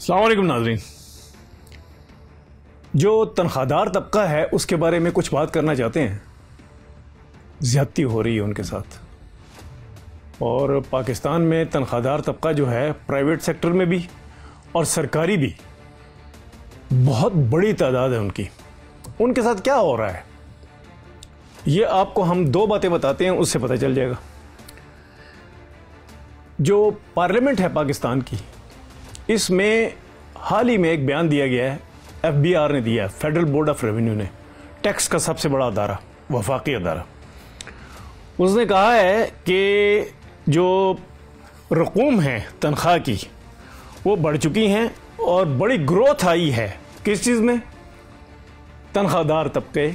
अस्सलाम वालेकुम नाज़रीन। जो तनख्वाहदार तबका है उसके बारे में कुछ बात करना चाहते हैं। ज़्यादती हो रही है उनके साथ, और पाकिस्तान में तनख्वाहदार तबका जो है प्राइवेट सेक्टर में भी और सरकारी भी बहुत बड़ी तादाद है उनके साथ क्या हो रहा है ये आपको हम दो बातें बताते हैं, उससे पता चल जाएगा। जो पार्लियामेंट है पाकिस्तान की, इसमें हाल ही में एक बयान दिया गया है, FBR ने दिया है, फेडरल बोर्ड ऑफ रेवेन्यू ने, टैक्स का सबसे बड़ा अदारा, वफाकी अदारा। उसने कहा है कि जो रकूम है तनख्वाह की वो बढ़ चुकी हैं और बड़ी ग्रोथ आई है। किस चीज़ में? तनख्वाहदार तबके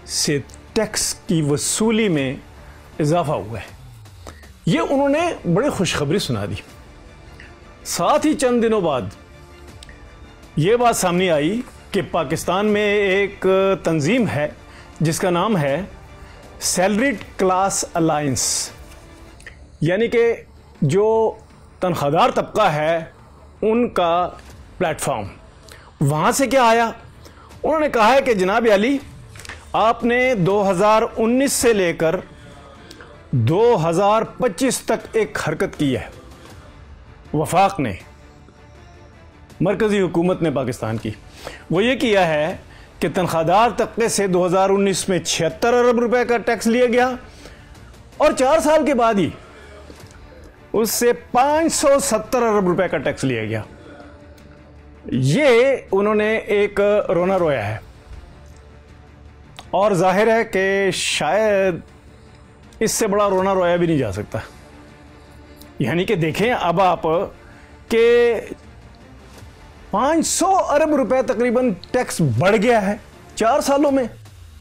से टैक्स की वसूली में इजाफा हुआ है। ये उन्होंने बड़ी खुशखबरी सुना दी। साथ ही चंद दिनों बाद ये बात सामने आई कि पाकिस्तान में एक तंजीम है जिसका नाम है सैलरीड क्लास अलायंस, यानी कि जो तनख्वाहदार तबका है उनका प्लेटफॉर्म। वहाँ से क्या आया? उन्होंने कहा है कि जनाब अली, आपने 2019 से लेकर 2025 तक एक हरकत की है, वफाक ने, मरकज़ी हुकूमत ने पाकिस्तान की। वो ये किया है कि तनख्वाहदार तबके से 2019 में 76 अरब रुपए का टैक्स लिया गया और 4 साल के बाद ही उससे 570 अरब रुपए का टैक्स लिया गया। ये उन्होंने एक रोना रोया है, और जाहिर है कि शायद इससे बड़ा रोना रोया भी नहीं जा सकता। यानी कि देखें अब आप के 500 अरब रुपए तकरीबन टैक्स बढ़ गया है 4 सालों में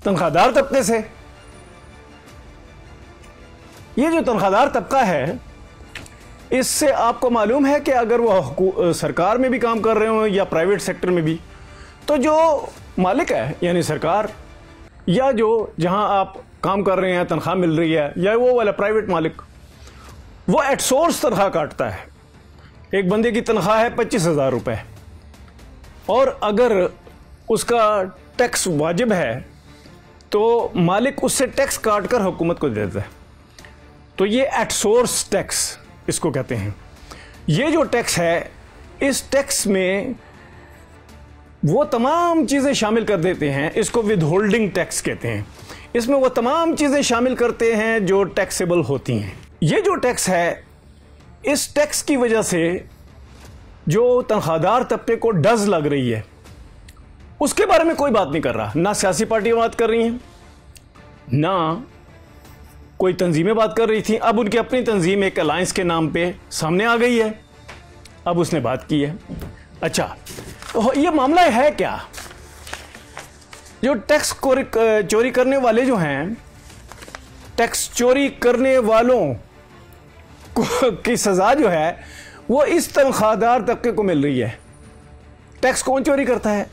तनख्वाहदार तबके से। ये जो तनख्वाहदार तबका है, इससे आपको मालूम है कि अगर वो सरकार में भी काम कर रहे हो या प्राइवेट सेक्टर में भी, तो जो मालिक है यानी सरकार, या जो जहां आप काम कर रहे हैं तनख्वाह मिल रही है, या वो वाला प्राइवेट मालिक, वो एट सोर्स तनख्वाह काटता है। एक बंदे की तनख्वाह है 25,000 रुपये, और अगर उसका टैक्स वाजिब है तो मालिक उससे टैक्स काट कर हुकूमत को दे देता है। तो ये एट सोर्स टैक्स इसको कहते हैं। ये जो टैक्स है, इस टैक्स में वो तमाम चीज़ें शामिल कर देते हैं, इसको विद होल्डिंग टैक्स कहते हैं। इसमें वो तमाम चीज़ें शामिल करते हैं जो टैक्सेबल होती हैं। ये जो टैक्स है, इस टैक्स की वजह से जो तनख्वाहदार तबके को डज लग रही है, उसके बारे में कोई बात नहीं कर रहा। ना सियासी पार्टियां बात कर रही हैं, ना कोई तंजीमें बात कर रही थी। अब उनकी अपनी तंजीम एक अलायंस के नाम पे सामने आ गई है, अब उसने बात की है। अच्छा, तो ये मामला है क्या? जो टैक्स चोरी करने वाले जो हैं, टैक्स चोरी करने वालों की सजा जो है वो इस तनख्वाहदार तबके को मिल रही है। टैक्स कौन चोरी करता है?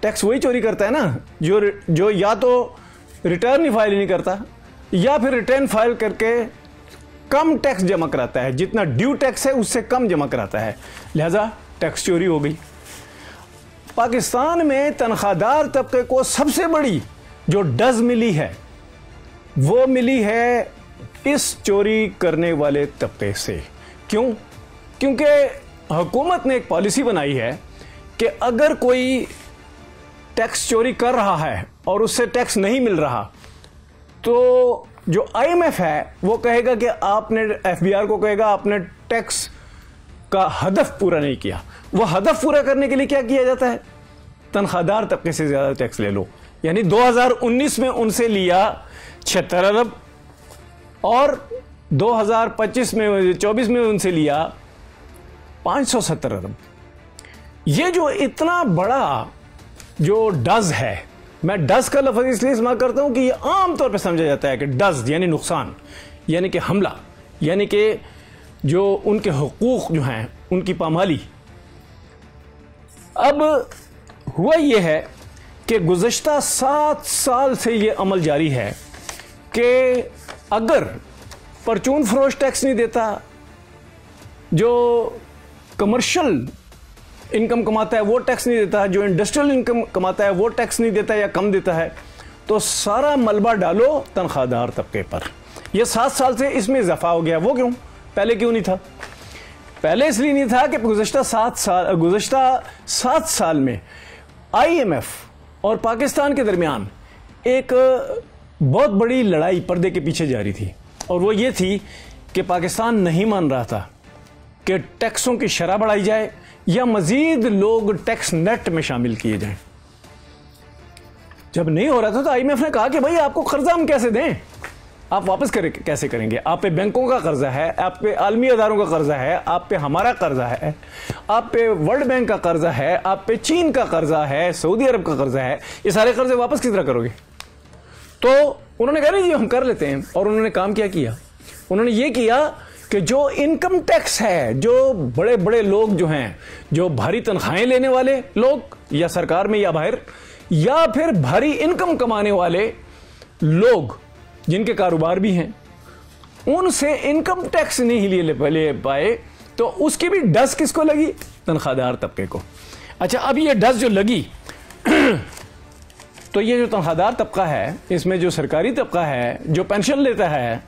टैक्स वही चोरी करता है ना जो या तो रिटर्न ही फाइल नहीं करता, या फिर रिटर्न फाइल करके कम टैक्स जमा कराता है, जितना ड्यू टैक्स है उससे कम जमा कराता है, लिहाजा टैक्स चोरी हो गई। पाकिस्तान में तनख्वाहदार तबके को सबसे बड़ी जो डज मिली है वो मिली है इस चोरी करने वाले तबके से। क्यों? क्योंकि हुकूमत ने एक पॉलिसी बनाई है कि अगर कोई टैक्स चोरी कर रहा है और उससे टैक्स नहीं मिल रहा, तो जो IMF है वो कहेगा कि आपने, FBR को कहेगा आपने टैक्स का हदफ पूरा नहीं किया। वो हदफ पूरा करने के लिए क्या किया जाता है? तनख्वाहदार तबके से ज़्यादा टैक्स ले लो। यानी 2019 में उनसे लिया 76 अरब और 2025 में 24 में उनसे लिया 570 अरब। ये जो इतना बड़ा जो डज है, मैं डज का लफ्ज़ इसलिए इस्तेमाल करता हूं कि ये आम तौर पे समझा जाता है कि डज यानी नुकसान, यानी कि हमला, यानी कि जो उनके हुकूक जो हैं उनकी पामाली। अब हुआ ये है कि गुज़श्ता 7 साल से ये अमल जारी है कि अगर परचून फरोश टैक्स नहीं देता, जो कमर्शियल इनकम कमाता है वो टैक्स नहीं देता है, जो इंडस्ट्रियल इनकम कमाता है वो टैक्स नहीं देता या कम देता है। तो सारा मलबा डालो तनख्वाहदार तबके पर। ये 7 साल से इसमें इजाफा हो गया। वो क्यों? पहले क्यों नहीं था? पहले इसलिए नहीं था कि गुज़श्ता 7 साल में IMF और पाकिस्तान के दरमियान एक बहुत बड़ी लड़ाई पर्दे के पीछे जारी थी, और वो ये थी कि पाकिस्तान नहीं मान रहा था कि टैक्सों की शरह बढ़ाई जाए या मजीद लोग टैक्स नेट में शामिल किए जाएं। जब नहीं हो रहा था तो IMF ने कहा कि भाई आपको कर्जा हम कैसे दें, आप वापस कैसे करेंगे? आप पे बैंकों का कर्जा है, आप पे आलमी अदारों का कर्जा है, आप पे हमारा कर्जा है, आप पे वर्ल्ड बैंक का कर्जा है, आप पे चीन का कर्जा है, सऊदी अरब का कर्जा है। ये सारे कर्जे वापस किस तरह करोगे? तो उन्होंने कहा नहीं जी हम कर लेते हैं। और उन्होंने काम क्या किया? उन्होंने ये किया कि जो इनकम टैक्स है, जो बड़े बड़े लोग जो हैं, जो भारी तनख्वाहें लेने वाले लोग या सरकार में या बाहर, या फिर भारी इनकम कमाने वाले लोग जिनके कारोबार भी हैं, उनसे इनकम टैक्स नहीं ले पाए, तो उसकी भी डस किसको लगी? तनख्वाहदार तबके को। अच्छा, अब ये डस जो लगी तो ये जो तनख्वाहदार तबका है, इसमें जो सरकारी तबका है जो पेंशन लेता है,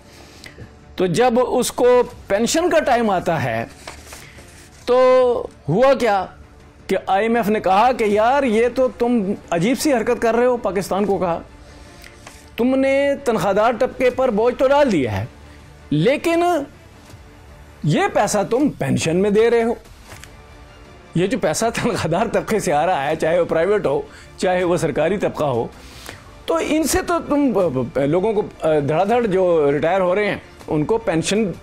तो जब उसको पेंशन का टाइम आता है तो हुआ क्या कि IMF ने कहा कि यार ये तो तुम अजीब सी हरकत कर रहे हो। पाकिस्तान को कहा तुमने तनख्वाहदार तबके पर बोझ तो डाल दिया है, लेकिन ये पैसा तुम पेंशन में दे रहे हो। ये जो पैसा तनख्वाहदार तबके से आ रहा है, चाहे वो प्राइवेट हो चाहे वो सरकारी तबका हो, तो इनसे तो तुम लोगों को धड़ाधड़ जो रिटायर हो रहे हैं उनको पेंशन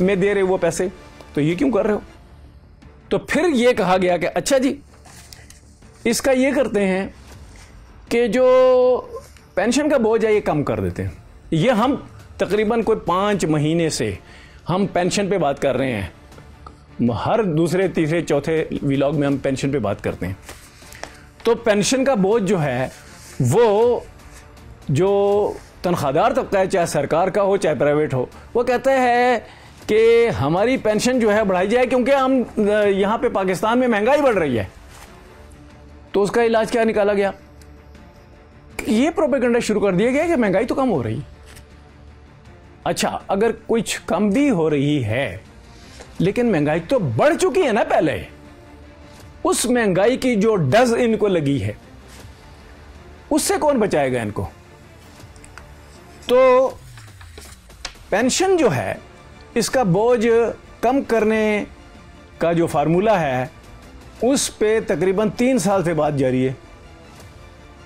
में दे रहे हो वो पैसे, तो ये क्यों कर रहे हो? तो फिर ये कहा गया कि अच्छा जी, इसका ये करते हैं कि जो पेंशन का बोझ है ये कम कर देते हैं। ये हम तकरीबन कोई 5 महीने से हम पेंशन पे बात कर रहे हैं। हर दूसरे तीसरे चौथे व्लॉग में हम पेंशन पे बात करते हैं। तो पेंशन का बोझ जो है वो जो तनख्वाहदार तबका है, चाहे सरकार का हो चाहे प्राइवेट हो, वो कहता है कि हमारी पेंशन जो है बढ़ाई जाए क्योंकि हम यहाँ पे पाकिस्तान में महंगाई बढ़ रही है। तो उसका इलाज क्या निकाला गया? ये प्रोपेगेंडा शुरू कर दिया गया कि महंगाई तो कम हो रही। अच्छा, अगर कुछ कम भी हो रही है लेकिन महंगाई तो बढ़ चुकी है ना पहले। उस महंगाई की जो डज इनको लगी है उससे कौन बचाएगा इनको? तो पेंशन जो है इसका बोझ कम करने का जो फार्मूला है उस पे तकरीबन 3 साल से बात जारी है।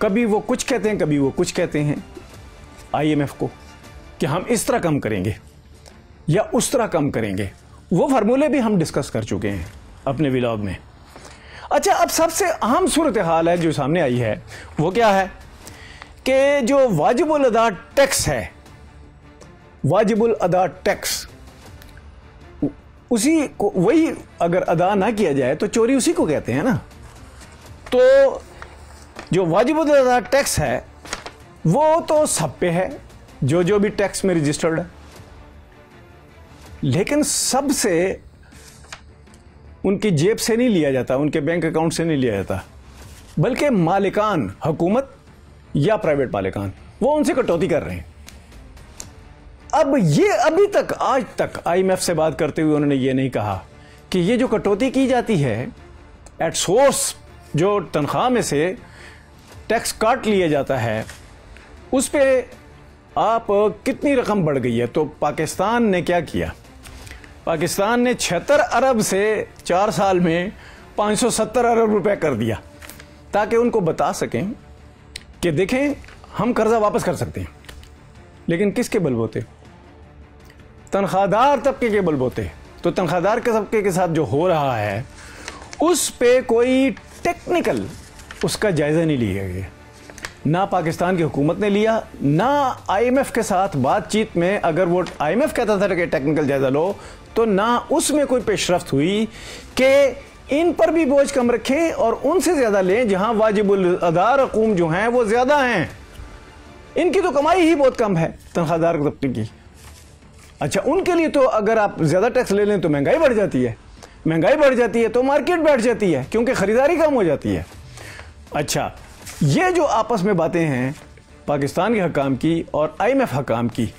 कभी वो कुछ कहते हैं, कभी वो कुछ कहते हैं IMF को कि हम इस तरह कम करेंगे या उस तरह कम करेंगे। वो फार्मूले भी हम डिस्कस कर चुके हैं अपने व्लॉग में। अच्छा, अब सबसे अहम सूरत हाल है जो सामने आई है वो क्या है कि जो वाजिबुल अदा टैक्स है, वाजिबुल अदा टैक्स, उसी को वही अगर अदा ना किया जाए तो चोरी उसी को कहते हैं ना। तो जो वाजिबुल अदा टैक्स है वो तो सब पे है, जो भी टैक्स में रजिस्टर्ड है, लेकिन सबसे उनकी जेब से नहीं लिया जाता, उनके बैंक अकाउंट से नहीं लिया जाता, बल्कि मालिकान, हुकूमत या प्राइवेट मालिकान, वो उनसे कटौती कर रहे हैं। अब ये अभी तक, आज तक IMF से बात करते हुए उन्होंने ये नहीं कहा कि ये जो कटौती की जाती है एट सोर्स, जो तनख्वाह में से टैक्स काट लिया जाता है, उस पे आप कितनी रकम बढ़ गई है। तो पाकिस्तान ने क्या किया? पाकिस्तान ने 76 अरब से 4 साल में 570 अरब रुपए कर दिया, ताकि उनको बता सकें कि देखें हम कर्जा वापस कर सकते हैं। लेकिन किसके बलबूते? तनख्वाहदार तबके के बलबूते। तो तनख्वाहदार के तबके के साथ जो हो रहा है उस पे कोई टेक्निकल उसका जायज़ा नहीं लिया गया। ना पाकिस्तान की हुकूमत ने लिया, ना IMF के साथ बातचीत में, अगर वो IMF कहता था कि टेक्निकल जायज़ा लो, तो ना उसमें कोई पेशरफ्त हुई कि इन पर भी बोझ कम रखें और उनसे ज़्यादा लें जहां वाजिबुल अदा रकूम जो हैं वो ज़्यादा हैं। इनकी तो कमाई ही बहुत कम है तनख्वाहदार तबके की। अच्छा, उनके लिए तो अगर आप ज़्यादा टैक्स ले लें तो महंगाई बढ़ जाती है। महंगाई बढ़ जाती है तो मार्केट बैठ जाती है, क्योंकि खरीदारी कम हो जाती है। अच्छा, ये जो आपस में बातें हैं पाकिस्तान के हकाम की और IMF हकाम की,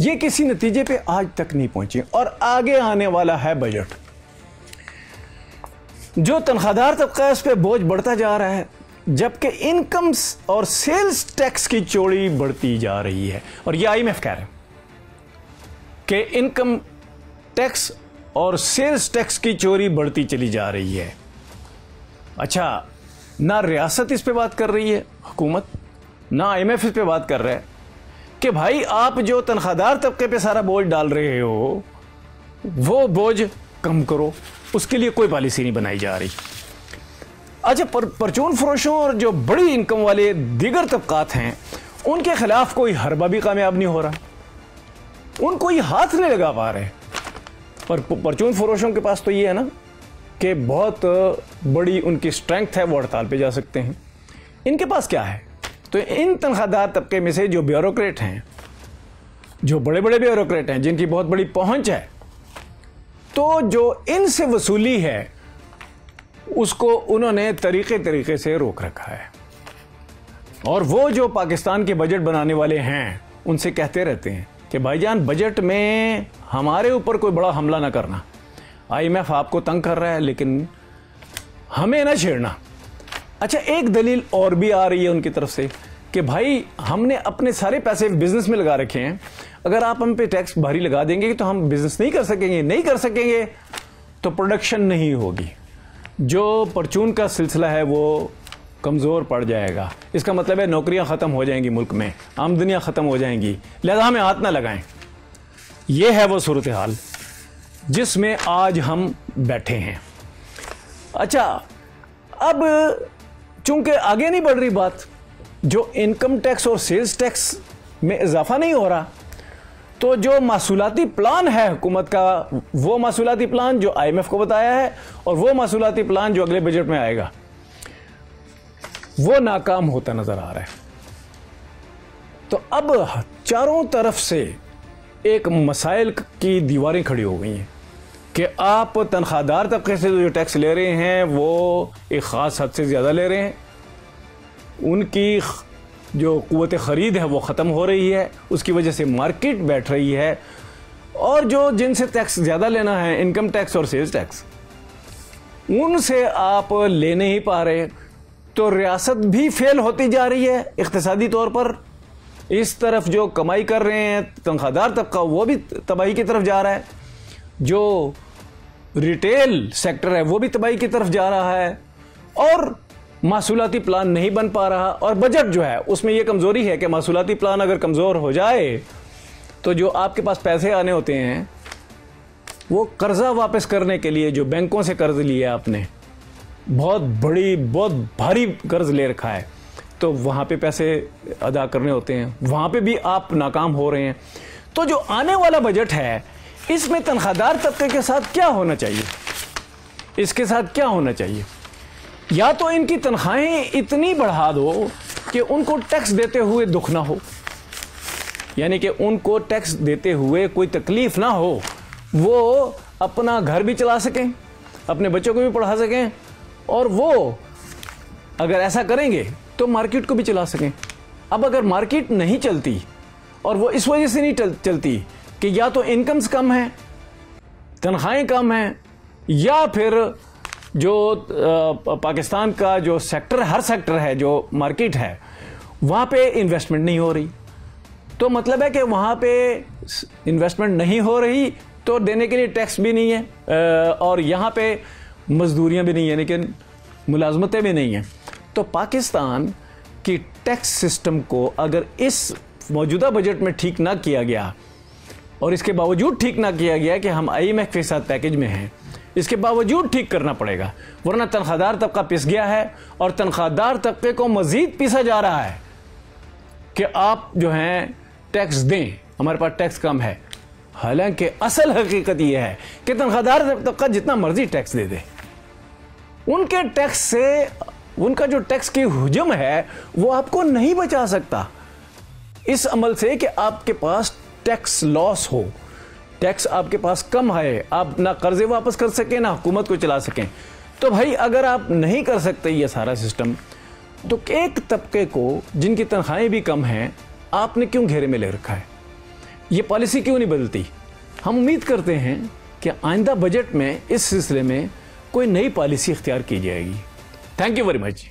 ये किसी नतीजे पे आज तक नहीं पहुंची। और आगे आने वाला है बजट, जो तनख्वाहदार तबका है उस पर बोझ बढ़ता जा रहा है, जबकि इनकम और सेल्स टैक्स की चोरी बढ़ती जा रही है। और ये IMF कह रहे हैं कि इनकम टैक्स और सेल्स टैक्स की चोरी बढ़ती चली जा रही है। अच्छा, ना रियासत इस पे बात कर रही है हुकूमत, ना IMF इस पे बात कर रहा है कि भाई आप जो तनख्वाहदार तबके पे सारा बोझ डाल रहे हो वो बोझ कम करो, उसके लिए कोई पॉलिसी नहीं बनाई जा रही। अच्छा, परचून फरोशों और जो बड़ी इनकम वाले दीगर तबकात हैं उनके खिलाफ कोई हरबा भी कामयाब नहीं हो रहा, उनको ये हाथ नहीं लगा पा रहे। पर परचून फरोशों के पास तो ये है ना कि बहुत बड़ी उनकी स्ट्रेंथ है, वो हड़ताल पे जा सकते हैं। इनके पास क्या है? तो इन तनख्वाहदार तबके में से जो ब्यूरोक्रेट हैं, जो बड़े बड़े ब्यूरोक्रेट हैं जिनकी बहुत बड़ी पहुंच है, तो जो इनसे वसूली है उसको उन्होंने तरीके से रोक रखा है। और वो जो पाकिस्तान के बजट बनाने वाले हैं उनसे कहते रहते हैं कि भाईजान बजट में हमारे ऊपर कोई बड़ा हमला ना करना, IMF आपको तंग कर रहा है लेकिन हमें ना छेड़ना। अच्छा, एक दलील और भी आ रही है उनकी तरफ से कि भाई हमने अपने सारे पैसे बिजनेस में लगा रखे हैं, अगर आप हम पे टैक्स भारी लगा देंगे तो हम बिजनेस नहीं कर सकेंगे तो प्रोडक्शन नहीं होगी, जो परचून का सिलसिला है वो कमज़ोर पड़ जाएगा। इसका मतलब है नौकरियां ख़त्म हो जाएंगी, मुल्क में आमदनियां ख़त्म हो जाएंगी, लिहाजा हमें हाथ ना लगाएं। ये है वो सूरत हाल जिसमें आज हम बैठे हैं। अच्छा, अब चूंकि आगे नहीं बढ़ रही बात, जो इनकम टैक्स और सेल्स टैक्स में इजाफा नहीं हो रहा, तो जो मासूलाती प्लान है हुकूमत का, वो मासूलाती प्लान जो IMF को बताया है और वो मासूलाती प्लान जो अगले बजट में आएगा, वो नाकाम होता नजर आ रहा है। तो अब चारों तरफ से एक मसाइल की दीवारें खड़ी हो गई हैं कि आप तनख्वाहदार तबके से जो टैक्स ले रहे हैं वो एक ख़ास हद से ज़्यादा ले रहे हैं, उनकी जो क़ुव्वत ख़रीद है वो ख़त्म हो रही है, उसकी वजह से मार्केट बैठ रही है, और जो जिनसे टैक्स ज़्यादा लेना है, इनकम टैक्स और सेल्स टैक्स, उनसे आप ले नहीं पा रहे, तो रियासत भी फेल होती जा रही है इक़्तिसादी तौर पर। इस तरफ जो कमाई कर रहे हैं तनख्वाहदार तबका वो भी तबाही की तरफ जा रहा है, जो रिटेल सेक्टर है वो भी तबाही की तरफ जा रहा है, और मासूलाती प्लान नहीं बन पा रहा। और बजट जो है उसमें यह कमज़ोरी है कि मासूलाती प्लान अगर कमज़ोर हो जाए तो जो आपके पास पैसे आने होते हैं वो कर्ज़ा वापस करने के लिए, जो बैंकों से कर्ज लिया आपने, बहुत भारी कर्ज ले रखा है, तो वहाँ पे पैसे अदा करने होते हैं, वहाँ पे भी आप नाकाम हो रहे हैं। तो जो आने वाला बजट है इसमें तनख्वाहदार तबके के साथ क्या होना चाहिए, इसके साथ क्या होना चाहिए? या तो इनकी तनख्वाहें इतनी बढ़ा दो कि उनको टैक्स देते हुए दुख ना हो, यानी कि उनको टैक्स देते हुए कोई तकलीफ ना हो, वो अपना घर भी चला सकें, अपने बच्चों को भी पढ़ा सकें, और वो अगर ऐसा करेंगे तो मार्केट को भी चला सकें। अब अगर मार्केट नहीं चलती, और वो इस वजह से नहीं चलती कि या तो इनकम्स कम हैं, तनख्वाहें कम हैं, या फिर जो पाकिस्तान का जो सेक्टर, हर सेक्टर है जो मार्केट है, वहाँ पे इन्वेस्टमेंट नहीं हो रही, तो मतलब है कि वहाँ पे इन्वेस्टमेंट नहीं हो रही तो देने के लिए टैक्स भी नहीं है, और यहाँ पे मजदूरियाँ भी नहीं है, लेकिन मुलाजमतें भी नहीं हैं। तो पाकिस्तान की टैक्स सिस्टम को अगर इस मौजूदा बजट में ठीक ना किया गया, और इसके बावजूद ठीक ना किया गया कि हम IMF के साथ पैकेज में हैं, इसके बावजूद ठीक करना पड़ेगा, वरना तनख्वाहदार तबका पिस गया है, और तनख्वाहदार तबके को मजीद पीसा जा रहा है कि आप जो हैं टैक्स दें, हमारे पास टैक्स कम है। हालांकि असल हकीकत यह है कि तनख्वाहदार तबका जितना मर्जी टैक्स दे दे, उनके टैक्स से, उनका जो टैक्स की हुजम है वो आपको नहीं बचा सकता इस अमल से कि आपके पास टैक्स लॉस हो, टैक्स आपके पास कम है, आप ना कर्जे वापस कर सकें ना हुकूमत को चला सकें, तो भाई अगर आप नहीं कर सकते ये सारा सिस्टम, तो एक तबके को जिनकी तनख्वाहें भी कम हैं आपने क्यों घेरे में ले रखा है? ये पॉलिसी क्यों नहीं बदलती? हम उम्मीद करते हैं कि आइंदा बजट में इस सिलसिले में कोई नई पॉलिसी इख्तियार की जाएगी। Thank you very much.